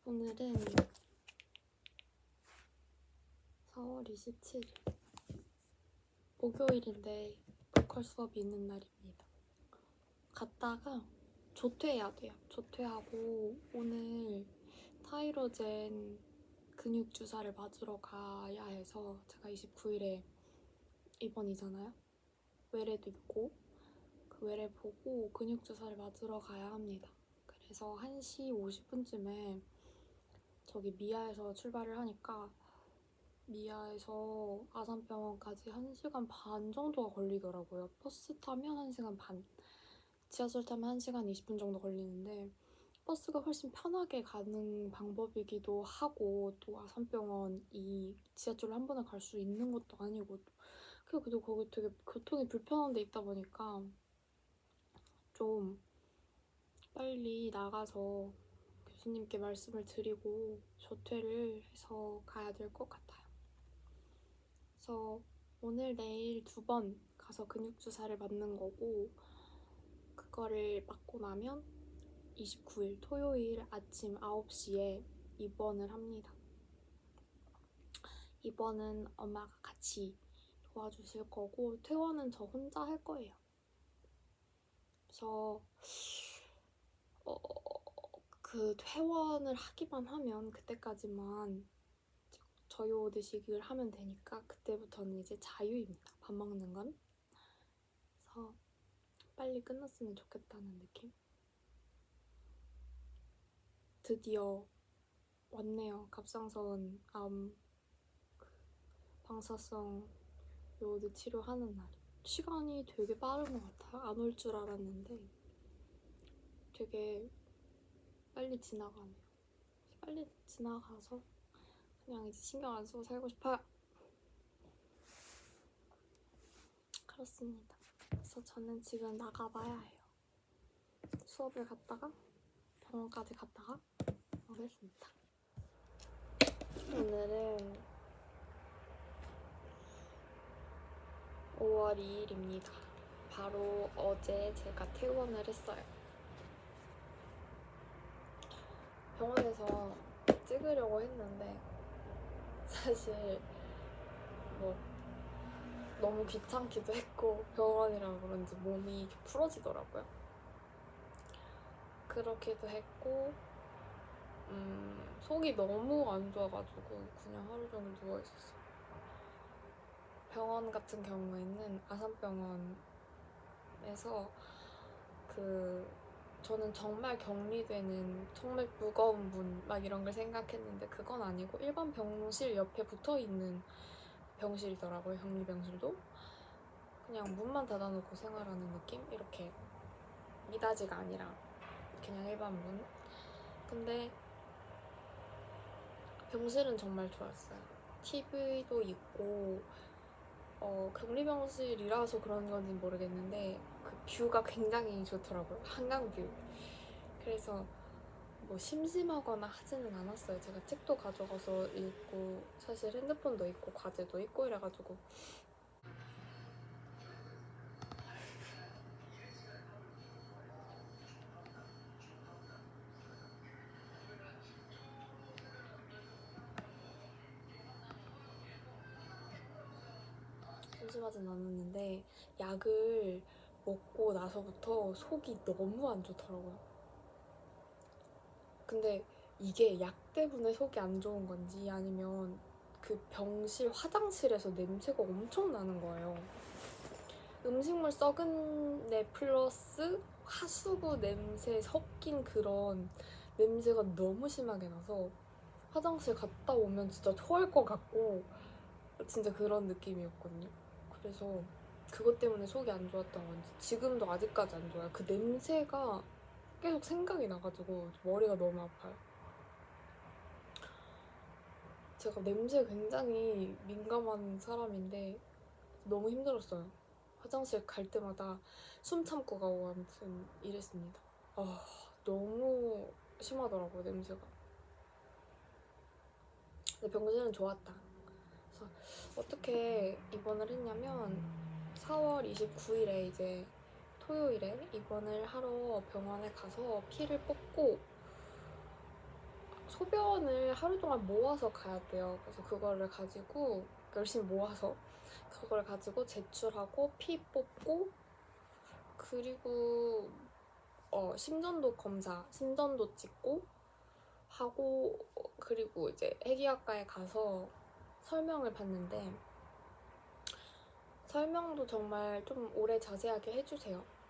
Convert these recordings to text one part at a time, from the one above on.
오늘은 4월 27일 목요일인데 보컬 수업이 있는 날입니다. 갔다가 조퇴해야 돼요. 조퇴하고 오늘 타이로젠 근육 주사를 맞으러 가야 해서 제가 29일에 입원이잖아요. 외래도 있고 그 외래 보고 근육 주사를 맞으러 가야 합니다. 그래서 1시 50분쯤에 저기 미아에서 출발을 하니까 미아에서 아산병원까지 1시간 반 정도가 걸리더라고요. 버스 타면 1시간 반, 지하철 타면 1시간 20분 정도 걸리는데 버스가 훨씬 편하게 가는 방법이기도 하고 또 아산병원이 지하철로 한 번에 갈 수 있는 것도 아니고 그래도 거기 되게 교통이 불편한 데 있다 보니까 좀 빨리 나가서 교수님께 말씀을 드리고 조퇴를 해서 가야 될 것 같아요. 그래서 오늘 내일 2번 가서 근육주사를 맞는 거고 그거를 맞고 나면 29일 토요일 아침 9시에 입원을 합니다. 입원은 엄마가 같이 도와주실 거고 퇴원은 저 혼자 할 거예요. 그래서 그 퇴원을 하기만 하면 그때까지만 저요 드식을 하면 되니까 그때부터는 이제 자유입니다. 밥 먹는 건. 그래서 빨리 끝났으면 좋겠다는 느낌? 드디어 왔네요. 갑상선 암 방사성 요오드 치료하는 날이. 시간이 되게 빠른 것 같아요. 안 올 줄 알았는데 되게 빨리 지나가네요. 빨리 지나가서 그냥 이제 신경 안 쓰고 살고 싶어요. 그렇습니다. 그래서 저는 지금 나가봐야 해요. 수업을 갔다가 병원까지 갔다가 오겠습니다. 오늘은 5월 2일입니다. 바로 어제 제가 퇴원을 했어요. 병원에서 찍으려고 했는데 사실 뭐 너무 귀찮기도 했고 병원이라 그런지 몸이 이렇게 풀어지더라고요. 그렇기도 했고 속이 너무 안 좋아가지고 그냥 하루 종일 누워있었어요. 병원 같은 경우에는 아산병원에서 저는 정말 격리되는 정말 무거운 문 막 이런 걸 생각했는데 그건 아니고 일반 병실 옆에 붙어있는 병실이더라고요. 격리병실도 그냥 문만 닫아놓고 생활하는 느낌? 이렇게 미닫이가 아니라 그냥 일반 문. 근데 병실은 정말 좋았어요. TV도 있고 격리병실이라서 그런 건지 모르겠는데 그 뷰가 굉장히 좋더라고요. 한강뷰. 그래서 뭐 심심하거나 하지는 않았어요. 제가 책도 가져가서 읽고 사실 핸드폰도 있고 과제도 있고 이래가지고 심심하진 않았는데 약을 먹고 나서부터 속이 너무 안 좋더라고요. 근데 이게 약 때문에 속이 안 좋은 건지 아니면 그 병실 화장실에서 냄새가 엄청 나는 거예요. 음식물 썩은 내 플러스 하수구 냄새 섞인 그런 냄새가 너무 심하게 나서 화장실 갔다 오면 진짜 토할 것 같고 진짜 그런 느낌이었거든요. 그래서 그것 때문에 속이 안 좋았던 건지 지금도 아직까지 안 좋아요. 그 냄새가 계속 생각이 나가지고 머리가 너무 아파요. 제가 냄새에 굉장히 민감한 사람인데 너무 힘들었어요. 화장실 갈 때마다 숨 참고 가고 아무튼 이랬습니다. 너무 심하더라고요, 냄새가. 근데 병실은 좋았다. 그래서 어떻게 입원을 했냐면 4월 29일에 이제 토요일에 입원을 하러 병원에 가서 피를 뽑고 소변을 하루 동안 모아서 가야 돼요. 그래서 그거를 가지고 열심히 모아서 그걸 가지고 제출하고 피 뽑고 그리고 심전도 검사, 심전도 찍고 하고 그리고 이제 애기학과에 가서 설명을 받는데 설명도 정말 좀 오래 자세하게 해주세요.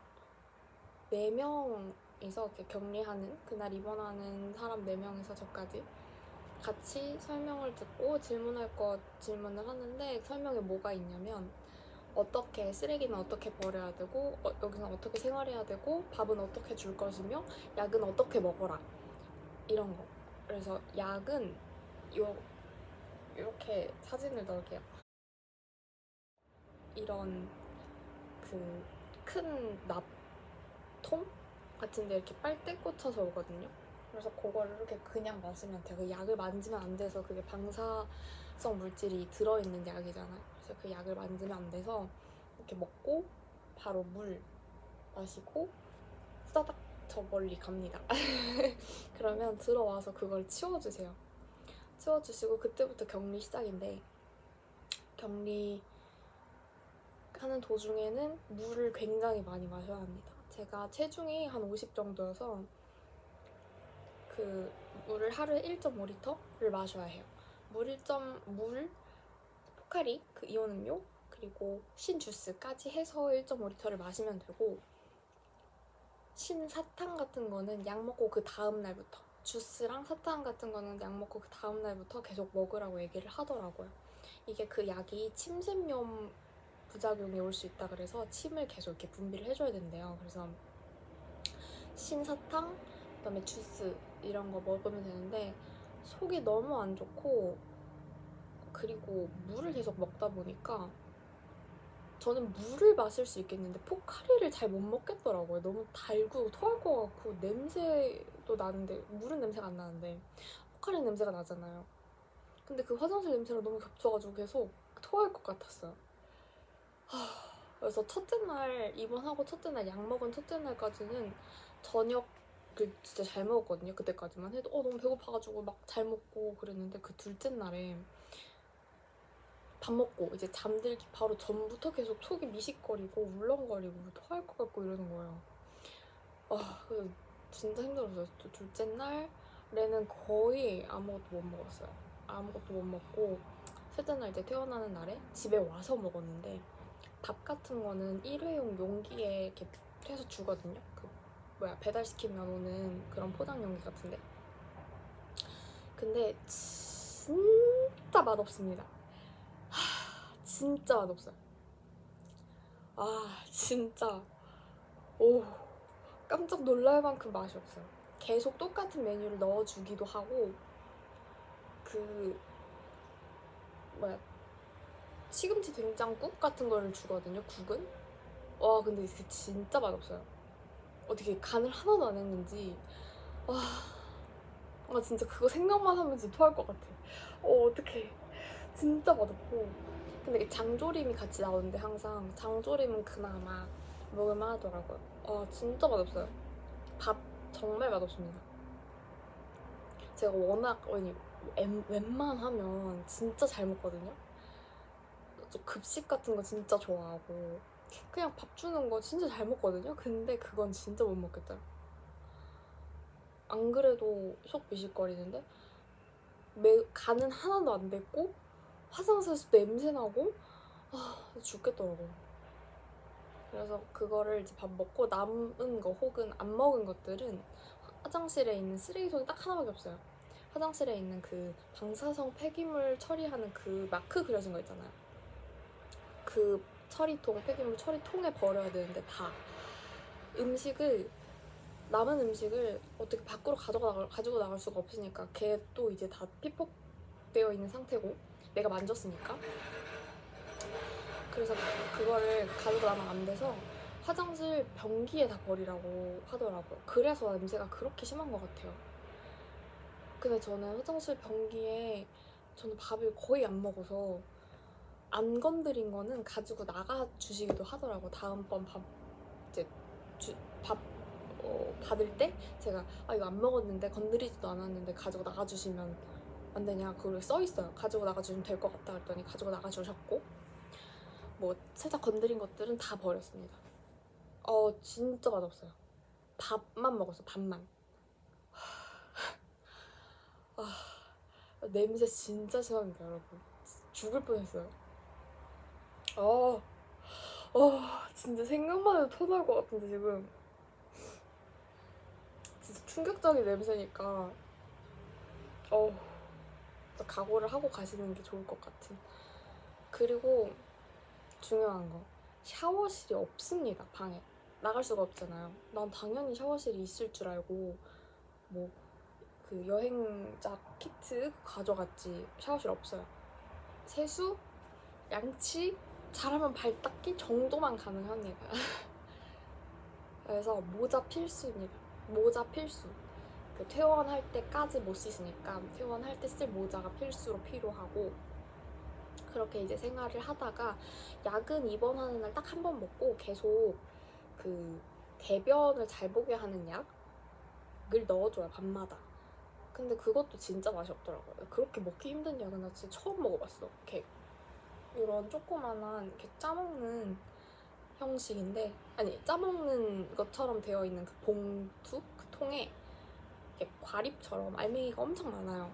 4명이서 이렇게 격리하는 그날 입원하는 사람 4명이서 저까지 같이 설명을 듣고 질문할 것 질문을 하는데 설명에 뭐가 있냐면 어떻게 쓰레기는 어떻게 버려야 되고 여기서 어떻게 생활해야 되고 밥은 어떻게 줄 것이며 약은 어떻게 먹어라 이런 거. 그래서 약은 이렇게 사진을 넣을게요. 이런 그 큰 납통 같은데 이렇게 빨대 꽂혀서 오거든요. 그래서 그거를 이렇게 그냥 마시면 돼요. 그 약을 만지면 안 돼서 그게 방사성 물질이 들어있는 약이잖아요. 그래서 그 약을 만지면 안 돼서 이렇게 먹고 바로 물 마시고 후다닥 저 멀리 갑니다. 그러면 들어와서 그걸 치워주세요. 치워주시고 그때부터 격리 시작인데 격리 하는 도중에는 물을 굉장히 많이 마셔야 합니다. 제가 체중이 한 50 정도여서 그 물을 하루에 1.5리터를 마셔야 해요. 물, 포카리, 그 이온 음료, 그리고 신주스까지 해서 1.5리터를 마시면 되고 신사탕 같은 거는 약 먹고 그 다음 날부터 주스랑 사탕 같은 거는 약 먹고 그 다음 날부터 계속 먹으라고 얘기를 하더라고요. 이게 그 약이 침샘염 부작용이 올 수 있다 그래서 침을 계속 이렇게 분비를 해줘야 된대요. 그래서 신사탕, 그다음에 주스 이런 거 먹으면 되는데 속이 너무 안 좋고 그리고 물을 계속 먹다 보니까 저는 물을 마실 수 있겠는데 포카리를 잘 못 먹겠더라고요. 너무 달고 토할 것 같고 냄새도 나는데 물은 냄새가 안 나는데 포카리 냄새가 나잖아요. 근데 그 화장실 냄새랑 너무 겹쳐가지고 계속 토할 것 같았어요. 그래서 첫째 날 입원하고 첫째 날 약 먹은 첫째 날까지는 저녁을 진짜 잘 먹었거든요. 그때까지만 해도 너무 배고파가지고 막 잘 먹고 그랬는데 그 둘째 날에 밥 먹고 이제 잠들기 바로 전부터 계속 속이 미식거리고 울렁거리고 토할 것 같고 이러는 거예요. 그래서 진짜 힘들었어요. 또 둘째 날에는 거의 아무것도 못 먹었어요. 아무것도 못 먹고 셋째 날 이제 퇴원하는 날에 집에 와서 먹었는데 밥 같은 거는 일회용 용기에 이렇게 해서 주거든요. 배달시키면 오는 그런 포장 용기 같은데. 근데 진짜 맛없습니다. 진짜 맛없어요. 진짜 깜짝 놀랄 만큼 맛이 없어요. 계속 똑같은 메뉴를 넣어주기도 하고 시금치 된장국 같은 거를 주거든요. 국은. 근데 이게 진짜 맛없어요. 어떻게 간을 하나도 안 했는지 진짜 그거 생각만 하면 진짜 토할 것 같아. 어떡해. 진짜 맛없고. 근데 장조림이 같이 나오는데 항상 장조림은 그나마 먹을만 하더라고요. 진짜 맛없어요. 밥 정말 맛없습니다. 제가 워낙 웬만하면 진짜 잘 먹거든요. 급식 같은 거 진짜 좋아하고 그냥 밥 주는 거 진짜 잘 먹거든요. 근데 그건 진짜 못 먹겠더라. 안 그래도 속 미식거리는데 간은 하나도 안 됐고 화장실에서 냄새나고 죽겠더라고요. 그래서 그거를 이제 밥 먹고 남은 거 혹은 안 먹은 것들은 화장실에 있는 쓰레기통이 딱 하나밖에 없어요. 화장실에 있는 그 방사성 폐기물 처리하는 그 마크 그려진 거 있잖아요. 그 폐기물 처리통에 버려야 되는데 남은 음식을 어떻게 밖으로 가지고 나갈 수가 없으니까 걔도 이제 다 피폭되어 있는 상태고 내가 만졌으니까. 그래서 그거를 가지고 나가면 안 돼서 화장실 변기에 다 버리라고 하더라고요. 그래서 냄새가 그렇게 심한 것 같아요. 근데 저는 화장실 변기에 저는 밥을 거의 안 먹어서 안 건드린 거는 가지고 나가 주시기도 하더라고. 다음번 밥 이제 밥 받을 때 제가 이거 안 먹었는데 건드리지도 않았는데 가지고 나가주시면 안 되냐, 그걸 써 있어요. 가지고 나가주시면 될 것 같다 그랬더니 가지고 나가주셨고, 뭐 살짝 건드린 것들은 다 버렸습니다. 진짜 맛없어요. 밥만 먹었어, 밥만. 냄새 진짜 심합니다, 여러분. 죽을 뻔했어요. 진짜 생각만 해도 토날 것 같은데 지금. 진짜 충격적인 냄새니까 진짜 각오를 하고 가시는 게 좋을 것 같은. 그리고 중요한 거, 샤워실이 없습니다, 방에. 나갈 수가 없잖아요. 난 당연히 샤워실이 있을 줄 알고 뭐 그 여행자 키트 가져갔지. 샤워실 없어요. 세수, 양치, 잘하면 발 닦기 정도만 가능합니다. 그래서 모자 필수입니다. 모자 필수. 그 퇴원할 때까지 못 씻으니까 퇴원할 때 쓸 모자가 필수로 필요하고, 그렇게 이제 생활을 하다가 약은 입원하는 날 딱 한 번 먹고 계속 그 대변을 잘 보게 하는 약을 넣어줘요, 밤마다. 근데 그것도 진짜 맛이 없더라고요. 그렇게 먹기 힘든 약은 나 진짜 처음 먹어봤어. 이렇게 이런 조그만한 이렇게 짜먹는 형식인데, 아니 짜먹는 것처럼 되어 있는 그 봉투? 그 통에 이렇게 과립처럼 알맹이가 엄청 많아요.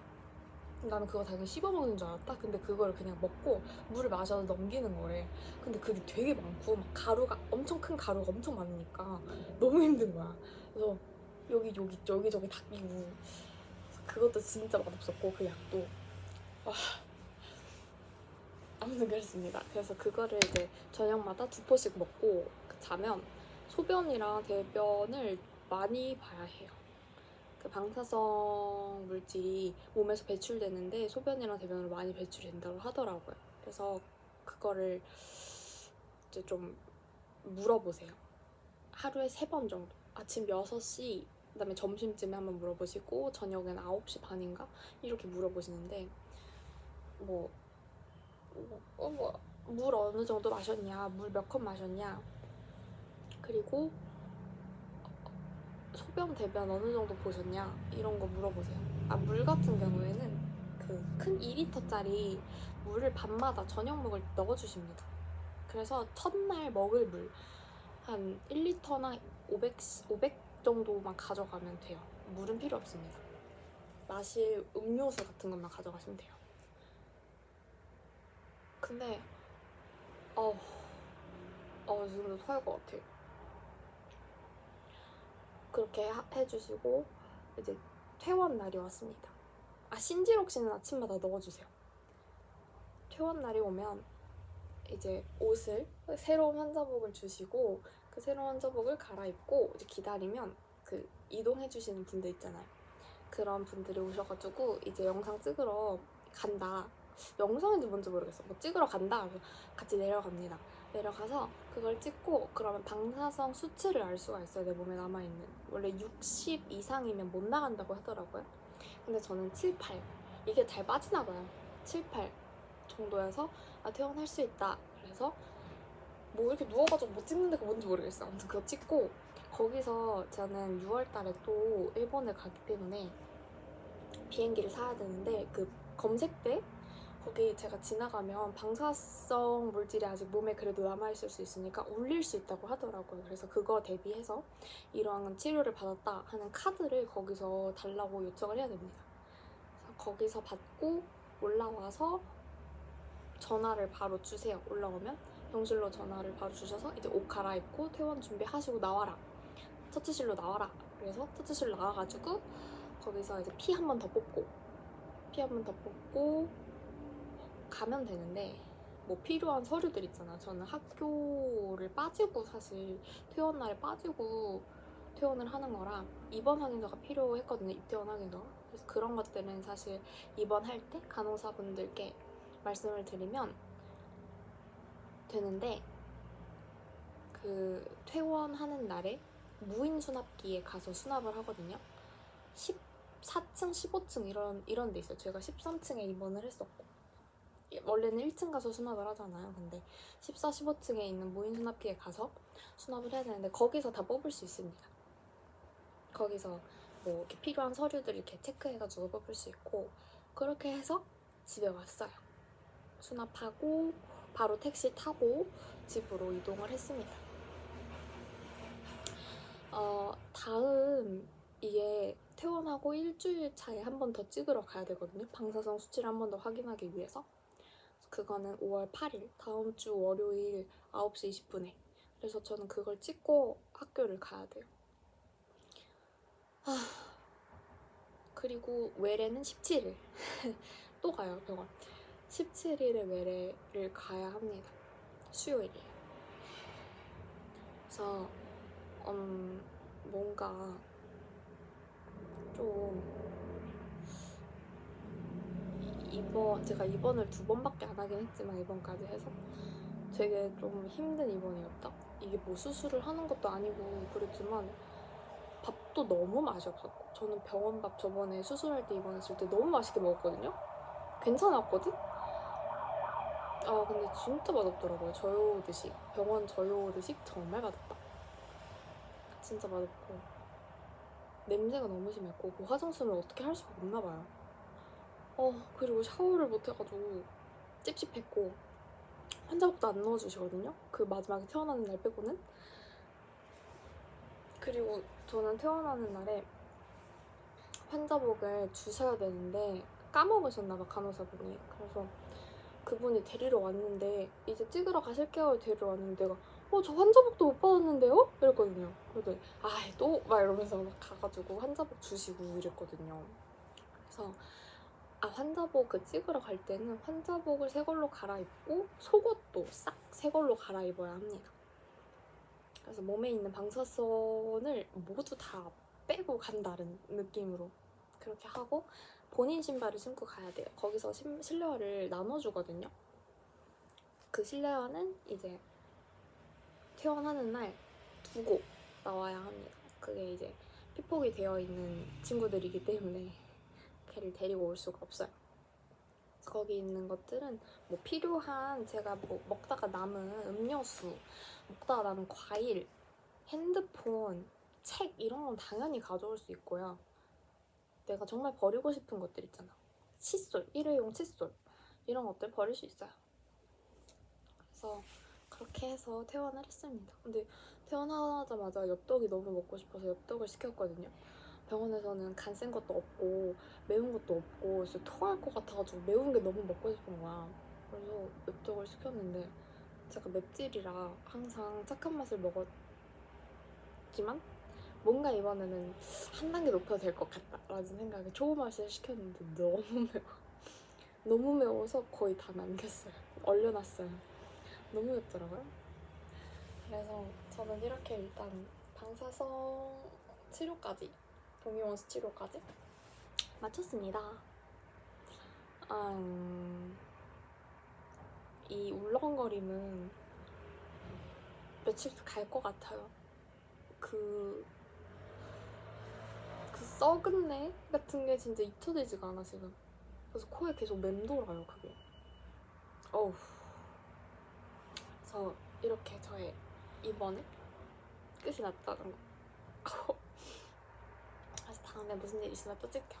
나는 그거 당연히 씹어먹는 줄 알았다. 근데 그걸 그냥 먹고 물을 마셔서 넘기는 거래. 근데 그게 되게 많고 막 가루가 엄청 큰 가루가 엄청 많으니까 너무 힘든 거야. 그래서 여기저기 다 끼고, 그것도 진짜 맛없었고 그 약도 아무튼 그랬습니다. 그래서 그거를 이제 저녁마다 2포씩 먹고 자면 소변이랑 대변을 많이 봐야 해요. 그 방사성 물질이 몸에서 배출되는데 소변이랑 대변으로 많이 배출된다고 하더라고요. 그래서 그거를 이제 좀 물어보세요. 하루에 3번 정도. 아침 6시, 그다음에 점심쯤에 한번 물어보시고 저녁엔 9시 반인가? 이렇게 물어보시는데 물 어느 정도 마셨냐, 물 몇 컵 마셨냐, 그리고 소변, 대변 어느 정도 보셨냐, 이런 거 물어보세요. 물 같은 경우에는 그 큰 2리터짜리 물을 밤마다 저녁 먹을 때 넣어주십니다. 그래서 첫날 먹을 물 한 1리터나 500 정도만 가져가면 돼요. 물은 필요 없습니다. 마실 음료수 같은 것만 가져가시면 돼요. 근데 지금도 토할 것 같아. 그렇게 해주시고 이제 퇴원 날이 왔습니다. 신지록씨는 아침마다 넣어주세요. 퇴원 날이 오면 이제 옷을, 새로운 환자복을 주시고 그 새로운 환자복을 갈아입고 이제 기다리면 그 이동해주시는 분들 있잖아요. 그런 분들이 오셔가지고 이제 영상 찍으러 간다. 영상인지 뭔지 모르겠어. 뭐 찍으러 간다. 그래서 같이 내려갑니다. 내려가서 그걸 찍고 그러면 방사성 수치를 알 수가 있어요. 내 몸에 남아있는. 원래 60 이상이면 못 나간다고 하더라고요. 근데 저는 7, 8 이게 잘 빠지나 봐요. 7, 8 정도여서 퇴원할 수 있다. 그래서 뭐 이렇게 누워가지고 못 찍는 데가 뭔지 모르겠어. 아무튼 그거 찍고 거기서 저는 6월달에 또 일본을 가기 때문에 비행기를 사야 되는데 그 검색대 거기 제가 지나가면 방사성 물질이 아직 몸에 그래도 남아있을 수 있으니까 울릴 수 있다고 하더라고요. 그래서 그거 대비해서 이러한 치료를 받았다 하는 카드를 거기서 달라고 요청을 해야 됩니다. 그래서 거기서 받고 올라와서 전화를 바로 주세요. 올라오면 병실로 전화를 바로 주셔서 이제 옷 갈아입고 퇴원 준비하시고 나와라. 처치실로 나와라. 그래서 처치실로 나와가지고 거기서 이제 피 한 번 더 뽑고 가면 되는데, 뭐 필요한 서류들 있잖아. 저는 학교를 빠지고 사실 퇴원 날에 빠지고 퇴원을 하는 거라 입원 확인서가 필요했거든요. 입퇴원 확인서. 그래서 그런 것들은 사실 입원할 때 간호사분들께 말씀을 드리면 되는데, 그 퇴원하는 날에 무인 수납기에 가서 수납을 하거든요. 14층, 15층 이런 데 있어요. 제가 13층에 입원을 했었고, 원래는 1층 가서 수납을 하잖아요. 근데 14, 15층에 있는 무인 수납기에 가서 수납을 해야 되는데 거기서 다 뽑을 수 있습니다. 거기서 뭐 이렇게 필요한 서류들 이렇게 체크해가지고 뽑을 수 있고, 그렇게 해서 집에 왔어요. 수납하고 바로 택시 타고 집으로 이동을 했습니다. 다음 이게 퇴원하고 일주일 차에 한 번 더 찍으러 가야 되거든요. 방사성 수치를 한 번 더 확인하기 위해서. 그거는 5월 8일 다음 주 월요일 9시 20분에. 그래서 저는 그걸 찍고 학교를 가야 돼요. 그리고 외래는 17일 또 가요, 병원. 17일에 외래를 가야 합니다. 수요일이에요. 그래서 뭔가 좀 제가 입원을 2번밖에 안 하긴 했지만 이번까지 해서 되게 좀 힘든 입원이었다. 이게 뭐 수술을 하는 것도 아니고 그랬지만 밥도 너무 맛이 없었고, 저는 병원 밥 저번에 수술할 때 입원했을 때 너무 맛있게 먹었거든요? 괜찮았거든? 근데 진짜 맛없더라고요. 저요오드식. 병원 저요오드식 정말 맛없다. 진짜 맛없고 냄새가 너무 심했고 그 화장솜을 어떻게 할 수가 없나 봐요. 그리고 샤워를 못 해가지고 찝찝했고, 환자복도 안 넣어주시거든요. 그 마지막에 퇴원하는 날 빼고는. 그리고 저는 퇴원하는 날에 환자복을 주셔야 되는데 까먹으셨나봐, 간호사분이. 그래서 그분이 데리러 왔는데 이제 찍으러 가실게요 데리러 왔는데 내가 저 환자복도 못 받았는데요? 이랬거든요. 그래서 또? 막 이러면서 막 가가지고 환자복 주시고 이랬거든요. 그래서 환자복 찍으러 갈 때는 환자복을 새 걸로 갈아입고 속옷도 싹 새 걸로 갈아입어야 합니다. 그래서 몸에 있는 방사선을 모두 다 빼고 간다는 느낌으로 그렇게 하고 본인 신발을 신고 가야 돼요. 거기서 실내화를 나눠주거든요. 그 실내화는 이제 퇴원하는 날 두고 나와야 합니다. 그게 이제 피폭이 되어 있는 친구들이기 때문에 걔를 데리고 올 수가 없어요. 거기 있는 것들은 뭐 필요한, 제가 뭐 먹다가 남은 음료수, 먹다가 남은 과일, 핸드폰, 책 이런 건 당연히 가져올 수 있고요. 내가 정말 버리고 싶은 것들 있잖아. 칫솔, 일회용 칫솔 이런 것들 버릴 수 있어요. 그래서 그렇게 해서 퇴원을 했습니다. 근데 퇴원하자마자 엽떡이 너무 먹고 싶어서 엽떡을 시켰거든요. 병원에서는 간 센 것도 없고 매운 것도 없고 그래서 토할 것 같아가지고 매운 게 너무 먹고 싶은 거야. 그래서 엽떡을 시켰는데 제가 맵찔이라 항상 착한 맛을 먹었지만 뭔가 이번에는 한 단계 높여도 될 것 같다 라는 생각에 초보맛을 시켰는데 너무 매워. 너무 매워서 거의 다 남겼어요. 얼려놨어요. 너무 맵더라고요. 그래서 저는 이렇게 일단 방사성 치료까지, 동위원수 치료까지 마쳤습니다. 이 울렁거림은 며칠 갈 것 같아요. 그 썩은 내 같은 게 진짜 잊혀지지가 않아 지금. 그래서 코에 계속 맴돌아요 그게. 그래서 이렇게 저의 입원은 끝이 났다는 거. 그래서 다음에 무슨 일 있으면 또 찍게요.